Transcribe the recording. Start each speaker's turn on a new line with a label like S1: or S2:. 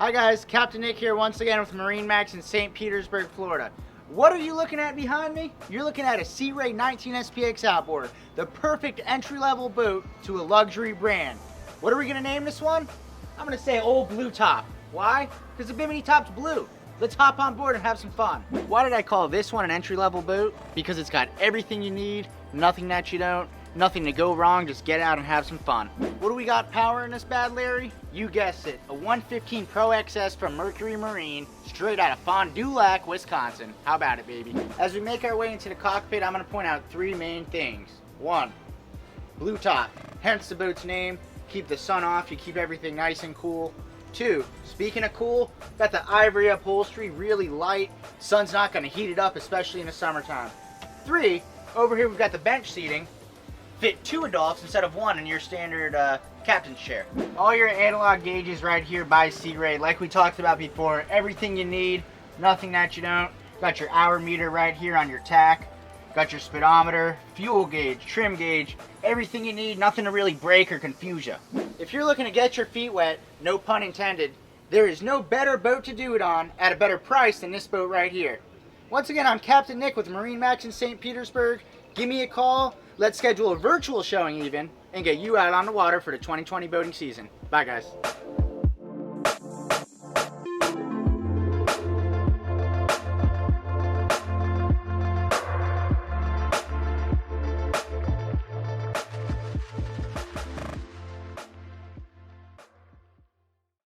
S1: Hi guys, Captain Nick here once again with MarineMax in St. Petersburg, Florida. What are you looking at behind me? You're looking at a Sea Ray 19 SPX outboard, the perfect entry-level boat to a luxury brand. What are we gonna name this one? I'm gonna say Old Blue Top. Why? Because the bimini top's blue. Let's hop on board and have some fun. Why did I call this one an entry-level boat? Because it's got everything you need, nothing that you don't, nothing to go wrong, just get out and have some fun. What do we got powering this bad Larry? You guessed it, a 115 Pro XS from Mercury Marine, straight out of Fond du Lac, Wisconsin. How about it, baby? As we make our way into the cockpit, I'm gonna point out three main things. One, blue top, hence the boat's name. Keep the sun off, you keep everything nice and cool. Two, speaking of cool, got the ivory upholstery, really light. Sun's not gonna heat it up, especially in the summertime. Three, over here we've got the bench seating. Fit 2 adults instead of 1 in your standard captain's chair. All your analog gauges right here by Sea Ray, like we talked about before. Everything you need, nothing that you don't. Got your hour meter right here on your tack. Got your speedometer, fuel gauge, trim gauge, everything you need, nothing to really break or confuse you. If you're looking to get your feet wet, no pun intended, there is no better boat to do it on at a better price than this boat right here. Once again, I'm Captain Nick with MarineMax in St. Petersburg. Give me a call. Let's schedule a virtual showing even and get you out on the water for the 2020 boating season. Bye guys.